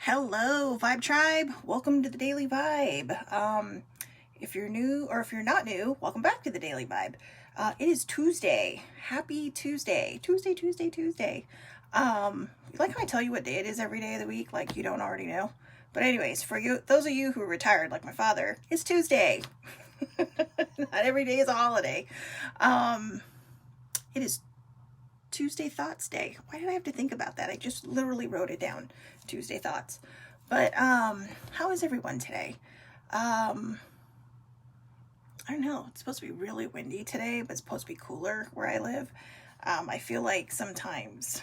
Hello, Vibe Tribe. Welcome to the Daily Vibe. If you're new or if you're not new, welcome back to the Daily Vibe. It is Tuesday. Happy Tuesday. Tuesday. Like how I tell you what day it is every day of the week, like you don't already know. But anyways, for you, those of you who are retired, like my father, it's Tuesday. Not every day is a holiday. It is Tuesday Thoughts Day. Why did I have to think about that? I just literally wrote it down. Tuesday Thoughts. But how is everyone today? I don't know. It's supposed to be really windy today, but it's supposed to be cooler where I live. I feel like sometimes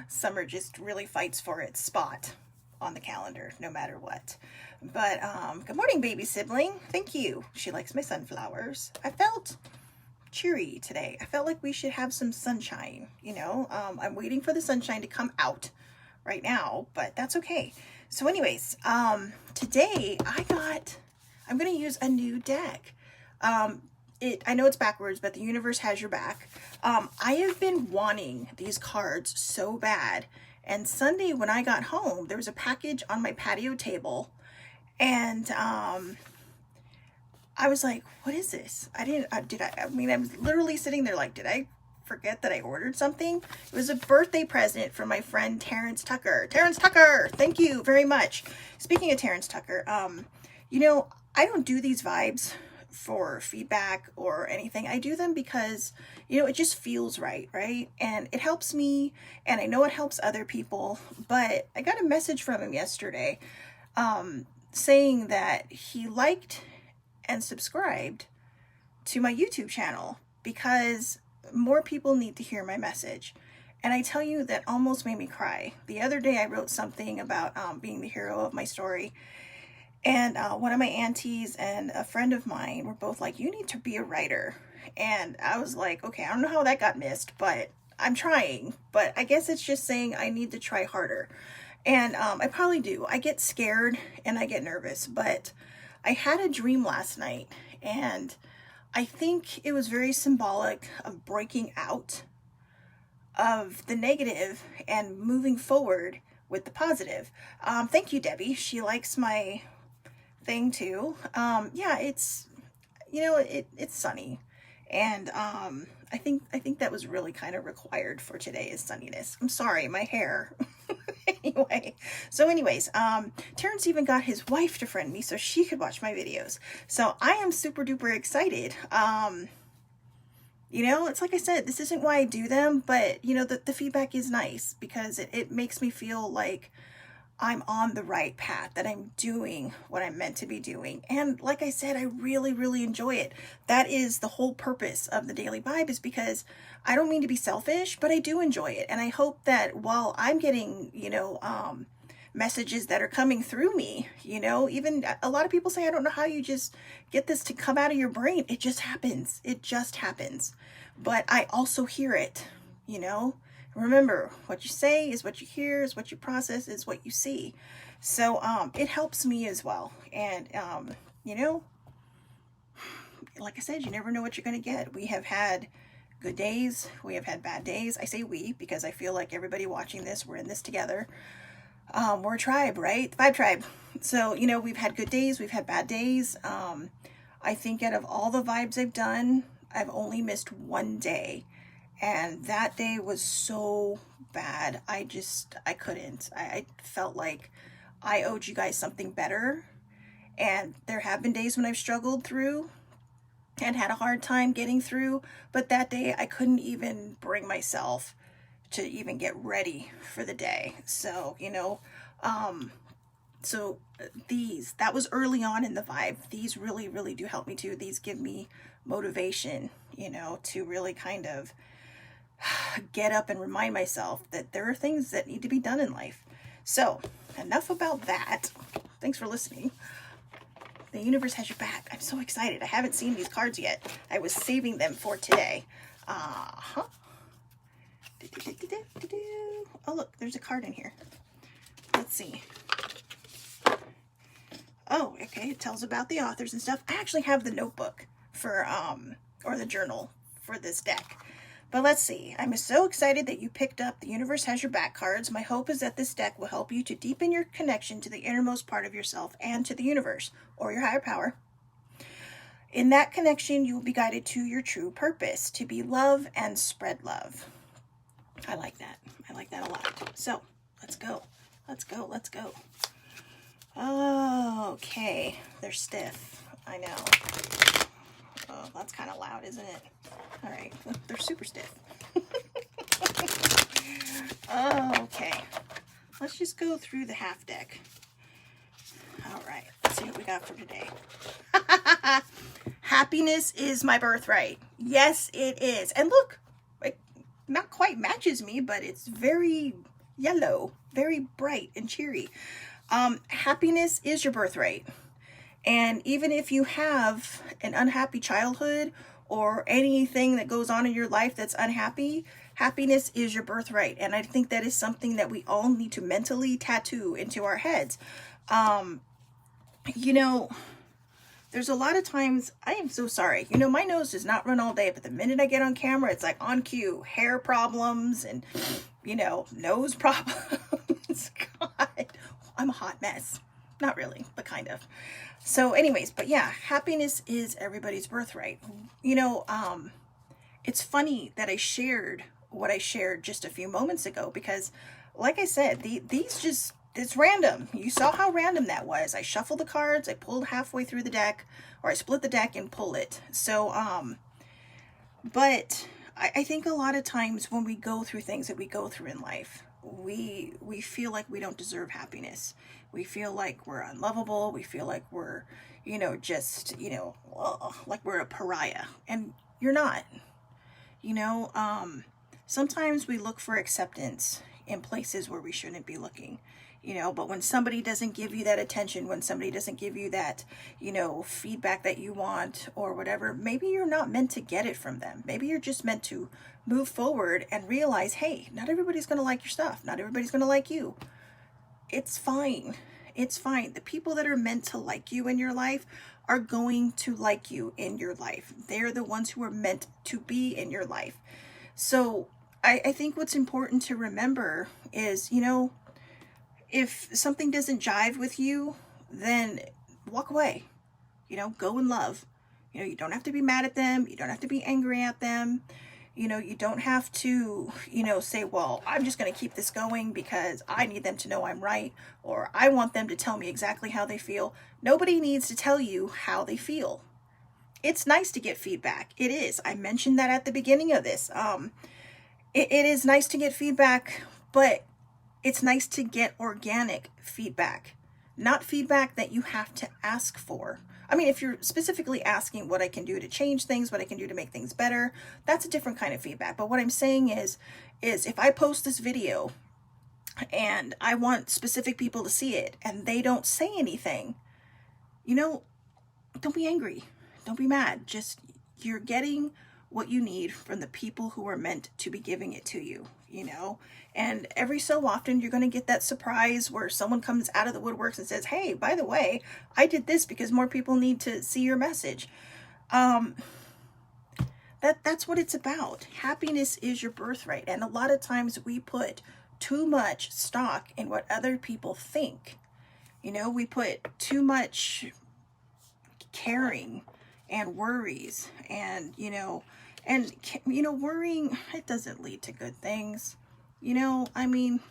summer just really fights for its spot on the calendar, no matter what. But good morning, baby sibling. Thank you. She likes my sunflowers. I felt cheery today. I felt like we should have some sunshine, I'm waiting for the sunshine to come out right now, but that's okay. So anyways, today I'm going to use a new deck. I know it's backwards, but the universe has your back. I have been wanting these cards so bad. And Sunday when I got home, there was a package on my patio table and, I was like, what is this? I was literally sitting there like, did I forget that I ordered something? It was a birthday present from my friend Terrence Tucker. Terrence Tucker, thank you very much. Speaking of Terrence Tucker, I don't do these vibes for feedback or anything. I do them because, it just feels right? And it helps me, and I know it helps other people, but I got a message from him yesterday, saying that he liked and subscribed to my YouTube channel because more people need to hear my message. And I tell you, that almost made me cry. The other day I wrote something about being the hero of my story. And one of my aunties and a friend of mine were both like, you need to be a writer. And I was like, okay, I don't know how that got missed, but I'm trying. But I guess it's just saying I need to try harder. And I probably do. I get scared and I get nervous, but I had a dream last night, and I think it was very symbolic of breaking out of the negative and moving forward with the positive. Thank you, Debbie. She likes my thing too. Yeah, it's, it's sunny, and I think that was really kind of required for today is sunniness. I'm sorry, my hair. Anyways, Terrence even got his wife to friend me so she could watch my videos. So I am super duper excited. It's like I said, this isn't why I do them, but the feedback is nice because it makes me feel like I'm on the right path, that I'm doing what I'm meant to be doing. And like I said, I really, really enjoy it. That is the whole purpose of the Daily Vibe, is because I don't mean to be selfish, but I do enjoy it. And I hope that while I'm getting, messages that are coming through me, even a lot of people say, I don't know how you just get this to come out of your brain. It just happens. It just happens. But I also hear it, Remember, what you say is what you hear, is what you process, is what you see. So it helps me as well. And, like I said, you never know what you're going to get. We have had good days. We have had bad days. I say we because I feel like everybody watching this, we're in this together. We're a tribe, right? The Vibe Tribe. So, we've had good days. We've had bad days. I think out of all the vibes I've done, I've only missed one day. And that day was so bad. I couldn't. I felt like I owed you guys something better. And there have been days when I've struggled through and had a hard time getting through. But that day I couldn't even bring myself to even get ready for the day. So, that was early on in the vibe. These really, really do help me too. These give me motivation, to really kind of get up and remind myself that there are things that need to be done in life. So enough about that. Thanks for listening. The universe has your back. I'm so excited. I haven't seen these cards yet. I was saving them for today. Oh, look, there's a card in here. Let's see. Oh, okay. It tells about the authors and stuff. I actually have the notebook for, or the journal for this deck. But let's see. I'm so excited that you picked up the Universe Has Your Back cards. My hope is that this deck will help you to deepen your connection to the innermost part of yourself and to the universe, or your higher power. In that connection, you will be guided to your true purpose, to be love and spread love. I like that. I like that a lot. So, let's go. Let's go. Let's go. Oh, okay. They're stiff. I know. Oh, that's kind of loud, isn't it? All right. They're super stiff. Okay. Let's just go through the half deck. All right. Let's see what we got for today. Happiness is my birthright. Yes, it is. And look, it not quite matches me, but it's very yellow, very bright and cheery. Happiness is your birthright. And even if you have an unhappy childhood or anything that goes on in your life that's unhappy, happiness is your birthright. And I think that is something that we all need to mentally tattoo into our heads. You know, there's a lot of times, I am so sorry. You know, my nose does not run all day, but the minute I get on camera, it's like on cue. Hair problems and, you know, nose problems. God, I'm a hot mess. Not really, but kind of. So anyways, but yeah, happiness is everybody's birthright. You know, it's funny that I shared what I shared just a few moments ago because, like I said, these just, it's random. You saw how random that was. I shuffled the cards, I pulled halfway through the deck, or I split the deck and pull it. So, but I think a lot of times when we go through things that we go through in life, we feel like we don't deserve happiness. We feel like we're unlovable. We feel like we're, you know, just, you know, like we're a pariah. And you're not. You know, sometimes we look for acceptance in places where we shouldn't be looking. You know, but when somebody doesn't give you that attention, when somebody doesn't give you that, you know, feedback that you want or whatever, maybe you're not meant to get it from them. Maybe you're just meant to move forward and realize, hey, not everybody's going to like your stuff. Not everybody's going to like you. It's fine. It's fine. The people that are meant to like you in your life are going to like you in your life. They're the ones who are meant to be in your life. So I think what's important to remember is, you know, if something doesn't jive with you, then walk away. You know, go in love. You know, you don't have to be mad at them. You don't have to be angry at them. You know, you don't have to, you know, say, well, I'm just going to keep this going because I need them to know I'm right, or I want them to tell me exactly how they feel. Nobody needs to tell you how they feel. It's nice to get feedback. It is. I mentioned that at the beginning of this. It is nice to get feedback, but it's nice to get organic feedback, not feedback that you have to ask for. I mean, if you're specifically asking what I can do to change things, what I can do to make things better, that's a different kind of feedback. But what I'm saying is if I post this video and I want specific people to see it and they don't say anything, you know, don't be angry. Don't be mad. Just, you're getting what you need from the people who are meant to be giving it to you, you know? And every so often you're going to get that surprise where someone comes out of the woodworks and says, hey, by the way, I did this because more people need to see your message. That's what it's about. Happiness is your birthright. And a lot of times we put too much stock in what other people think. You know, we put too much caring and worries and, you know, worrying, it doesn't lead to good things. You know, I mean,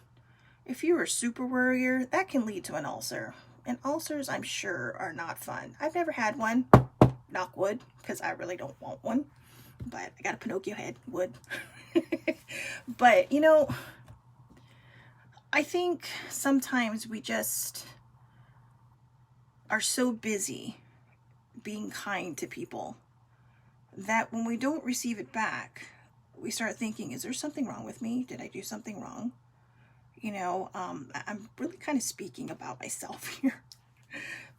if you're a super worrier, that can lead to an ulcer. And ulcers, I'm sure, are not fun. I've never had one, knock wood, because I really don't want one. But I got a Pinocchio head, wood. But, you know, I think sometimes we just are so busy being kind to people that when we don't receive it back, we start thinking, is there something wrong with me? Did I do something wrong? You know, I'm really kind of speaking about myself here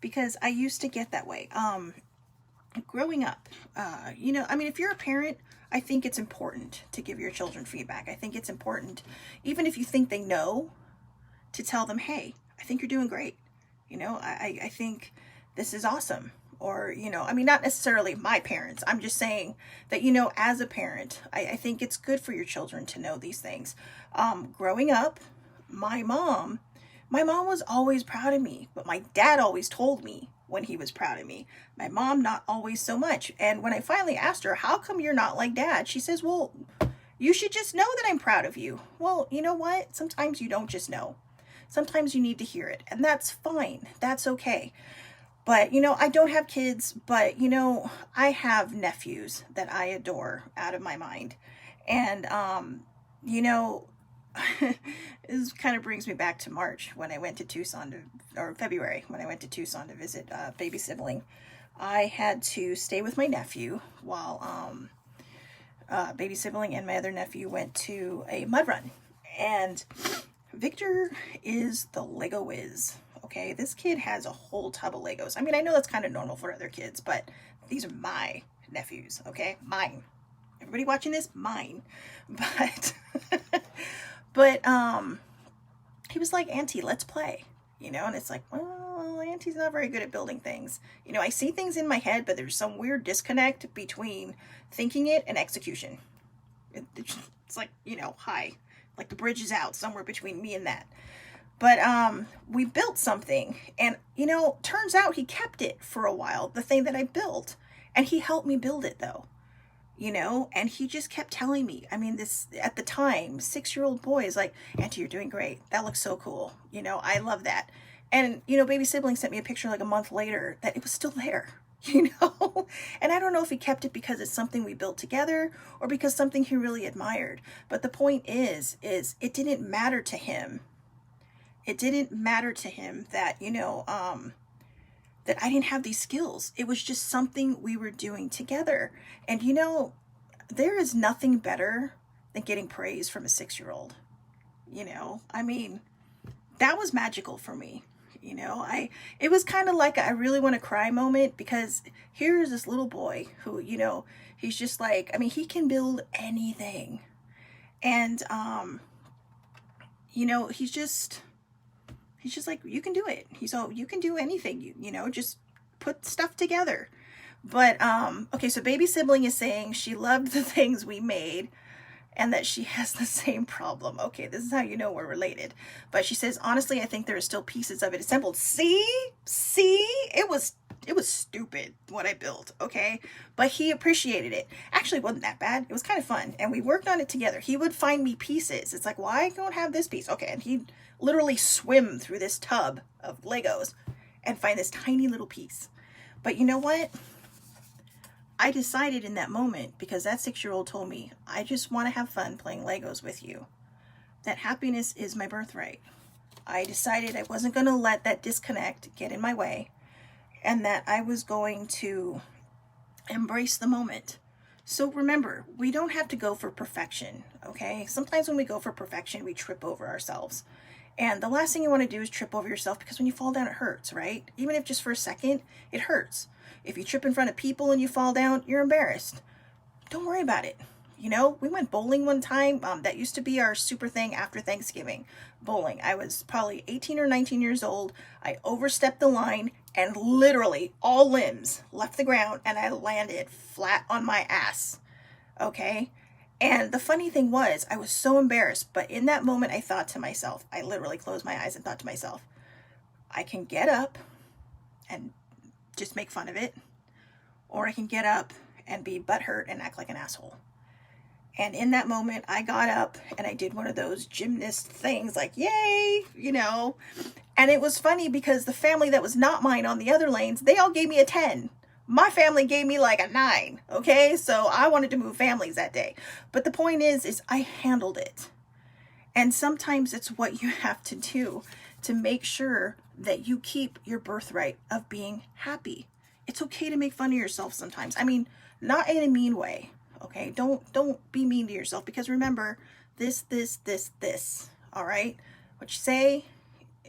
because I used to get that way. Growing up, you know, I mean, if you're a parent, I think it's important to give your children feedback. I think it's important, even if you think they know, to tell them, hey, I think you're doing great. You know, I think this is awesome. or, you know, I mean, not necessarily my parents. I'm just saying that, you know, as a parent, I think it's good for your children to know these things. Growing up, my mom was always proud of me, but my dad always told me when he was proud of me. My mom, not always so much. And when I finally asked her, how come you're not like dad? She says, well, you should just know that I'm proud of you. Well, you know what? Sometimes you don't just know. Sometimes you need to hear it, and that's fine. That's okay. But, you know, I don't have kids, but, you know, I have nephews that I adore out of my mind. And, you know, this kind of brings me back to March when I went to Tucson or February when I went to Tucson to visit baby sibling. I had to stay with my nephew while baby sibling and my other nephew went to a mud run. And Victor is the Lego whiz. Okay, this kid has a whole tub of Legos. I mean, I know that's kind of normal for other kids, but these are my nephews, okay? Mine. Everybody watching this? Mine. But, but, he was like, Auntie, let's play, you know? And it's like, well, Auntie's not very good at building things. You know, I see things in my head, but there's some weird disconnect between thinking it and execution. It's like, you know, hi. Like the bridge is out somewhere between me and that. But we built something, and, you know, turns out he kept it for a while, the thing that I built. And he helped me build it, though, you know, and he just kept telling me, I mean, this, at the time, 6-year-old boy is like, Auntie, you're doing great. That looks so cool. You know, I love that. And, you know, baby sibling sent me a picture like a month later that it was still there, you know, and I don't know if he kept it because it's something we built together or because something he really admired. But the point is it didn't matter to him. It didn't matter to him that, you know, that I didn't have these skills. It was just something we were doing together. And, you know, there is nothing better than getting praise from a 6-year-old. You know, I mean, that was magical for me. You know, it was kind of like a I really want to cry moment, because here is this little boy who, you know, he's just like, I mean, he can build anything. And, you know, he's just like, you can do it. He's all, you can do anything, you know, just put stuff together. But, okay, so baby sibling is saying she loved the things we made and that she has the same problem. Okay, this is how you know we're related. But she says, honestly, I think there are still pieces of it assembled. See, it was stupid what I built, okay? But he appreciated it. Actually, it wasn't that bad. It was kind of fun. And we worked on it together. He would find me pieces. It's like, why don't have this piece? Okay, and he'd literally swim through this tub of Legos and find this tiny little piece. But you know what? I decided in that moment, because that 6-year-old told me, I just want to have fun playing Legos with you, that happiness is my birthright. I decided I wasn't going to let that disconnect get in my way, and that I was going to embrace the moment. So remember, we don't have to go for perfection, okay? Sometimes when we go for perfection, we trip over ourselves. And the last thing you want to do is trip over yourself, because when you fall down, it hurts, right? Even if just for a second, it hurts. If you trip in front of people and you fall down, you're embarrassed. Don't worry about it. You know, we went bowling one time. That used to be our super thing after Thanksgiving. Bowling. I was probably 18 or 19 years old. I overstepped the line and literally all limbs left the ground and I landed flat on my ass. Okay? And the funny thing was, I was so embarrassed. But in that moment, I thought to myself, I literally closed my eyes and thought to myself, I can get up and just make fun of it, or I can get up and be butthurt and act like an asshole. And in that moment, I got up and I did one of those gymnast things, like, yay, you know. And it was funny because the family that was not mine on the other lanes, they all gave me a 10. My family gave me like a 9, okay? So I wanted to move families that day. But the point is I handled it. And sometimes it's what you have to do to make sure that you keep your birthright of being happy. It's okay to make fun of yourself sometimes. I mean, not in a mean way, okay? Don't be mean to yourself, because remember, this, all right? What you say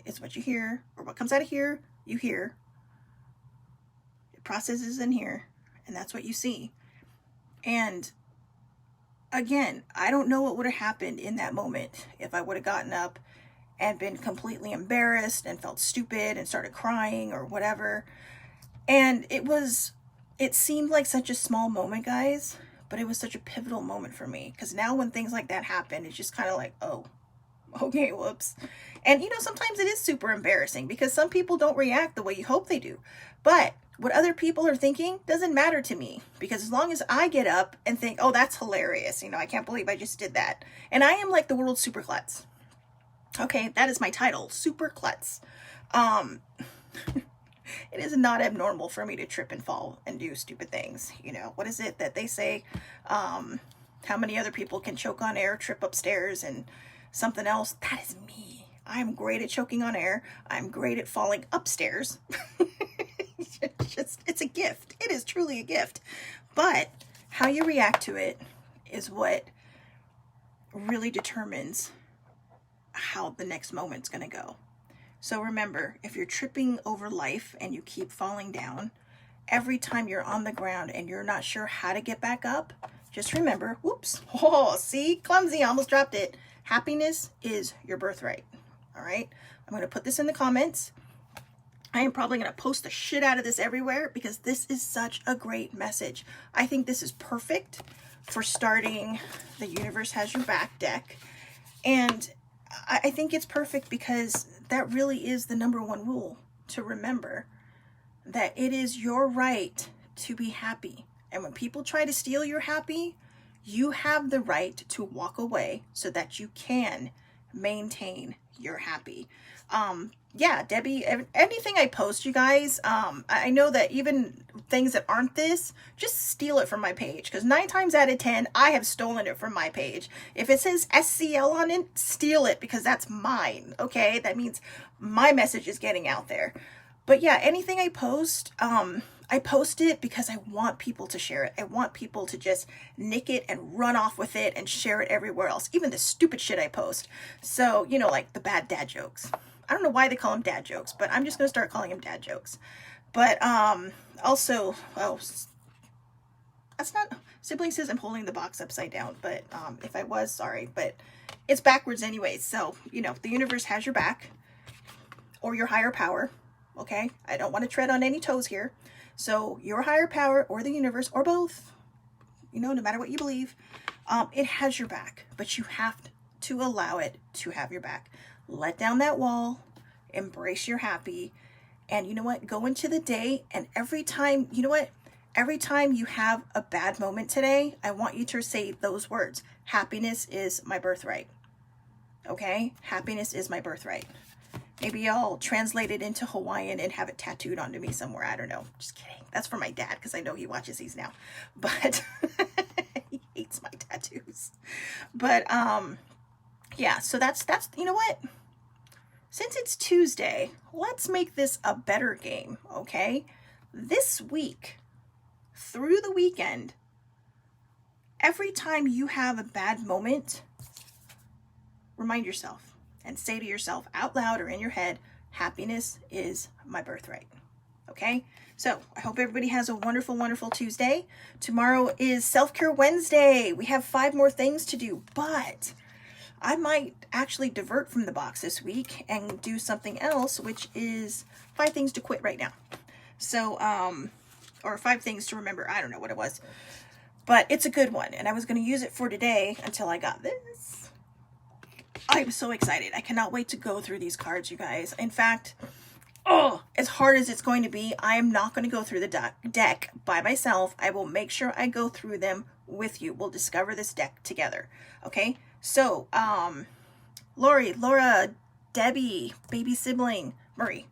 is what you hear, or what comes out of here, you hear. It processes in here, and that's what you see. And again, I don't know what would have happened in that moment if I would have gotten up and been completely embarrassed and felt stupid and started crying or whatever. And it seemed like such a small moment, guys, but it was such a pivotal moment for me. Because now when things like that happen, it's just kind of like, oh, okay, whoops. And sometimes it is super embarrassing because some people don't react the way you hope they do. But what other people are thinking doesn't matter to me, because as long as I get up and think, oh, that's hilarious. I can't believe I just did that. And I am like the world's super klutz. Okay, that is my title, super klutz. It is not abnormal for me to trip and fall and do stupid things. What is it that they say? How many other people can choke on air, trip upstairs, and something else? That is me. I'm great at choking on air. I'm great at falling upstairs. It's a gift. It is truly a gift. But how you react to it is what really determines how the next moment's going to go. So remember, if you're tripping over life and you keep falling down, every time you're on the ground and you're not sure how to get back up, just remember, whoops, oh, see, clumsy, almost dropped it. Happiness is your birthright. All right. I'm going to put this in the comments. I am probably going to post the shit out of this everywhere because this is such a great message. I think this is perfect for starting the Universe Has Your Back deck. And I think it's perfect because that really is the number one rule to remember, that it is your right to be happy. And when people try to steal your happy, you have the right to walk away so that you can maintain your happy. Yeah, Debbie, anything I post, you guys, I know that even things that aren't this, just steal it from my page. Because 9 times out of 10, I have stolen it from my page. If it says SCL on it, steal it because that's mine. Okay, that means my message is getting out there. But yeah, anything I post it because I want people to share it. I want people to just nick it and run off with it and share it everywhere else. Even the stupid shit I post. So, like the bad dad jokes. I don't know why they call them dad jokes, but I'm just going to start calling them dad jokes. But also, that's not, Sibling says I'm holding the box upside down, but if I was, sorry, but it's backwards anyways. So, the universe has your back, or your higher power, okay? I don't want to tread on any toes here. So your higher power or the universe or both, no matter what you believe, it has your back, but you have to allow it to have your back. Let down that wall, embrace your happy, and you know what? Go into the day, and every time, every time you have a bad moment today, I want you to say those words. Happiness is my birthright. Okay? Happiness is my birthright. Maybe I'll translate it into Hawaiian and have it tattooed onto me somewhere. I don't know. Just kidding. That's for my dad because I know he watches these now. But he hates my tattoos. But yeah, so that's you know what? Since it's Tuesday, let's make this a better game, okay? This week, through the weekend, every time you have a bad moment, remind yourself and say to yourself out loud or in your head, happiness is my birthright. Okay? So I hope everybody has a wonderful, wonderful Tuesday. Tomorrow is Self-Care Wednesday. We have 5 more things to do, but I might actually divert from the box this week and do something else, which is 5 things to quit right now. So, or 5 things to remember. I don't know what it was, but it's a good one. And I was going to use it for today until I got this. I'm so excited. I cannot wait to go through these cards, you guys. In fact, as hard as it's going to be, I am not going to go through the deck by myself. I will make sure I go through them with you. We'll discover this deck together. Okay? So, Lori, Laura, Debbie, baby sibling, Marie,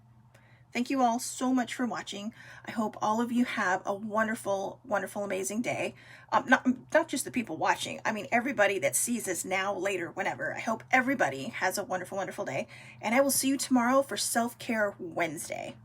thank you all so much for watching. I hope all of you have a wonderful, wonderful, amazing day. Not just the people watching. I mean, everybody that sees this now, later, whenever. I hope everybody has a wonderful, wonderful day. And I will see you tomorrow for Self-Care Wednesday.